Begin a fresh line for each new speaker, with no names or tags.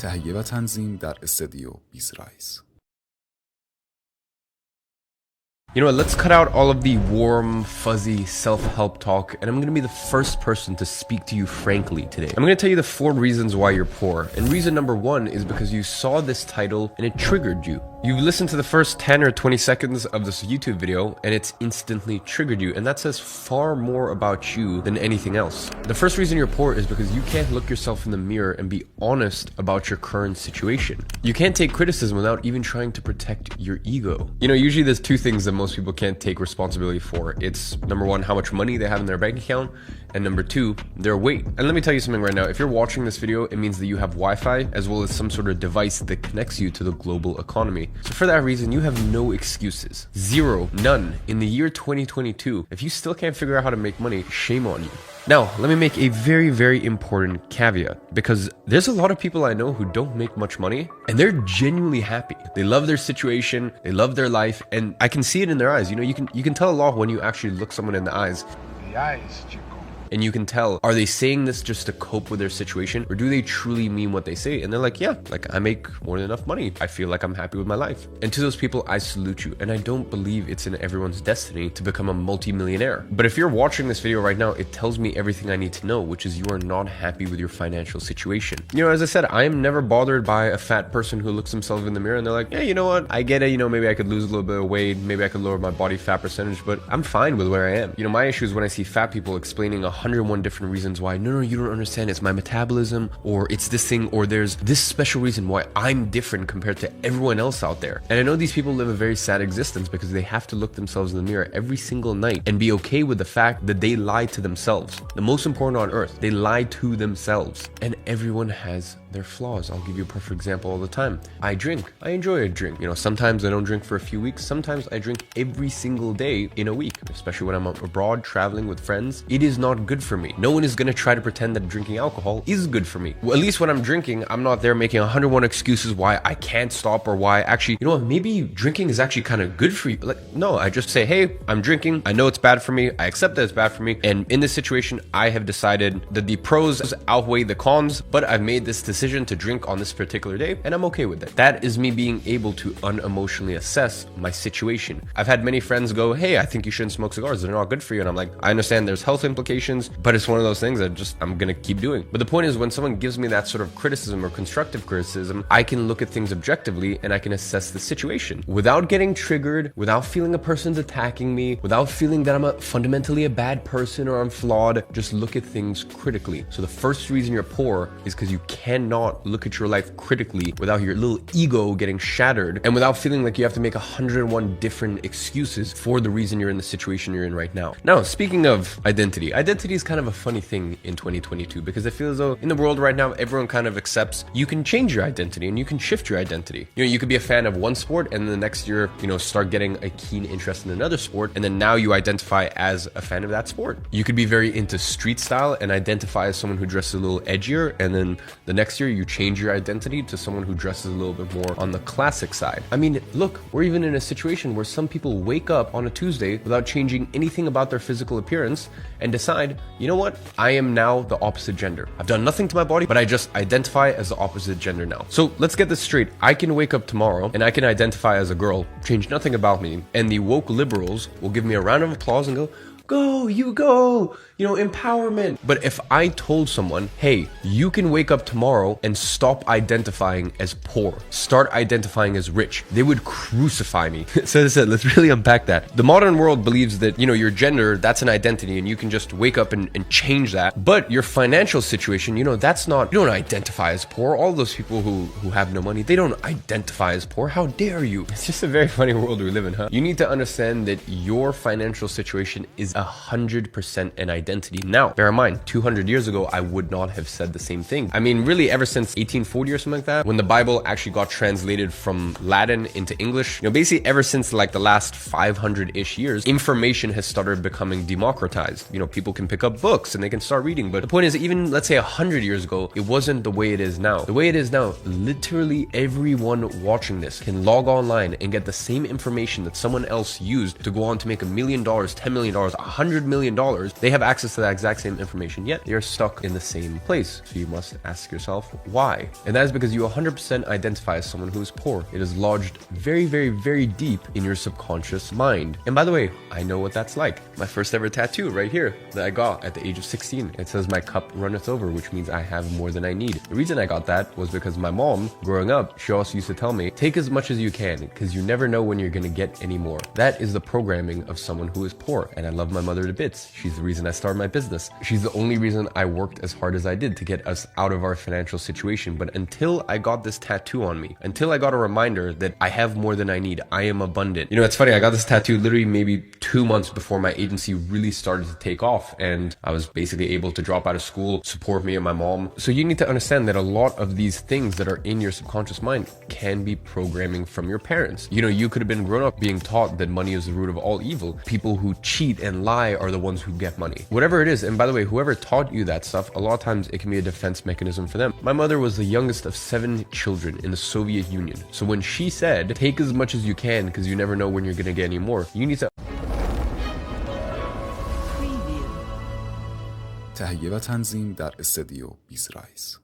تهیه و تنظیم در استودیو بیزرایز.
You know what, let's cut out all of the warm, fuzzy self-help talk, and I'm going to be the first person to speak to you frankly today. I'm going to tell you the 4 reasons why you're poor, and reason number 1 is because you saw this title and it triggered you. You've listened to the first 10 or 20 seconds of this YouTube video and it's instantly triggered you, and that says far more about you than anything else. The first reason you're poor is because you can't look yourself in the mirror and be honest about your current situation. You can't take criticism without even trying to protect your ego. You know, usually there's 2 things that most people can't take responsibility for. It's number 1, how much money they have in their bank account, and number 2, their weight. And let me tell you something right now, if you're watching this video, it means that you have Wi-Fi as well as some sort of device that connects you to the global economy. So for that reason, you have no excuses. 0, none. In the year 2022, if you still can't figure out how to make money, shame on you. Now, let me make a very, very important caveat, because there's a lot of people I know who don't make much money and they're genuinely happy. They love their situation, they love their life, and I can see it in their eyes. You know, you can tell a lot when you actually look someone in the eyes.
The eyes, chico.
And you can tell, are they saying this just to cope with their situation, or do they truly mean what they say? And they're like, yeah, like I make more than enough money. I feel like I'm happy with my life. And to those people, I salute you. And I don't believe it's in everyone's destiny to become a multi-millionaire. But if you're watching this video right now, it tells me everything I need to know, which is you are not happy with your financial situation. You know, as I said, I am never bothered by a fat person who looks themselves in the mirror and they're like, yeah, you know what? I get it. You know, maybe I could lose a little bit of weight. Maybe I could lower my body fat percentage, but I'm fine with where I am. You know, my issue is when I see fat people explaining 101 different reasons why, no, you don't understand, it's my metabolism, or it's this thing, or there's this special reason why I'm different compared to everyone else out there. And I know these people live a very sad existence because they have to look themselves in the mirror every single night and be okay with the fact that they lie to themselves. The most important on earth, they lie to themselves. And everyone has their flaws. I'll give you a perfect example all the time. I drink. I enjoy a drink. You know, sometimes I don't drink for a few weeks. Sometimes I drink every single day in a week, especially when I'm abroad traveling with friends. It is not good for me. No one is going to try to pretend that drinking alcohol is good for me. Well, at least when I'm drinking, I'm not there making 101 excuses why I can't stop or why actually, you know what, maybe drinking is actually kind of good for you. Like, no, I just say, hey, I'm drinking. I know it's bad for me. I accept that it's bad for me. And in this situation, I have decided that the pros outweigh the cons, but I've made this decision to drink on this particular day, and I'm okay with it. That is me being able to unemotionally assess my situation. I've had many friends go, hey, I think you shouldn't smoke cigars. They're not good for you. And I'm like, I understand there's health implications, but it's one of those things that I'm gonna keep doing. But the point is, when someone gives me that sort of criticism or constructive criticism, I can look at things objectively and I can assess the situation without getting triggered, without feeling a person's attacking me, without feeling that I'm fundamentally a bad person or I'm flawed. Just look at things critically. So the first reason you're poor is because you cannot look at your life critically without your little ego getting shattered and without feeling like you have to make 101 different excuses for the reason you're in the situation you're in right now. Now, speaking of identity is kind of a funny thing in 2022 because I feel as though in the world right now, everyone kind of accepts you can change your identity and you can shift your identity. You know, you could be a fan of one sport and then the next year, you know, start getting a keen interest in another sport, and then now you identify as a fan of that sport. You could be very into street style and identify as someone who dresses a little edgier, and then the next year you change your identity to someone who dresses a little bit more on the classic side. I mean, look, we're even in a situation where some people wake up on a Tuesday without changing anything about their physical appearance and decide, you know what, I am now the opposite gender. I've done nothing to my body, but I just identify as the opposite gender now. So let's get this straight. I can wake up tomorrow and I can identify as a girl, change nothing about me, and the woke liberals will give me a round of applause and go, you go, you know, empowerment. But if I told someone, hey, you can wake up tomorrow and stop identifying as poor, start identifying as rich, they would crucify me. So as I said, let's really unpack that. The modern world believes that, you know, your gender, that's an identity and you can just wake up and change that. But your financial situation, you know, that's not, you don't identify as poor. All those people who have no money, they don't identify as poor. How dare you? It's just a very funny world we live in, huh? You need to understand that your financial situation is 100% an identity. Now, bear in mind, 200 years ago, I would not have said the same thing. I mean, really, ever since 1840 or something like that, when the Bible actually got translated from Latin into English, you know, basically ever since like the last 500-ish years, information has started becoming democratized. You know, people can pick up books and they can start reading. But the point is, even let's say 100 years ago, it wasn't the way it is now. The way it is now, literally everyone watching this can log online and get the same information that someone else used to go on to make $1 million, $10 million, $100 million. They have access access to that exact same information, yet you're stuck in the same place. So you must ask yourself why. And that is because you 100% identify as someone who is poor. It is lodged very, very, very deep in your subconscious mind. And by the way, I know what that's like. My first ever tattoo right here that I got at the age of 16. It says my cup runneth over, which means I have more than I need. The reason I got that was because my mom, growing up, she also used to tell me, take as much as you can, because you never know when you're gonna get any more. That is the programming of someone who is poor. And I love my mother to bits. She's the reason I started my business. She's the only reason I worked as hard as I did to get us out of our financial situation. But until I got this tattoo on me, until I got a reminder that I have more than I need, I am abundant. You know, it's funny, I got this tattoo literally maybe 2 months before my agency really started to take off, and I was basically able to drop out of school, support me and my mom. So you need to understand that a lot of these things that are in your subconscious mind can be programming from your parents. You know, you could have been grown up being taught that money is the root of all evil. People who cheat and lie are the ones who get money. Whatever it is, and by the way, whoever taught you that stuff, a lot of times it can be a defense mechanism for them. My mother was the youngest of 7 children in the Soviet Union. So when she said, take as much as you can because you never know when you're gonna get any more, you need to
تهیه و تنظیم در استدیو بیزرایز.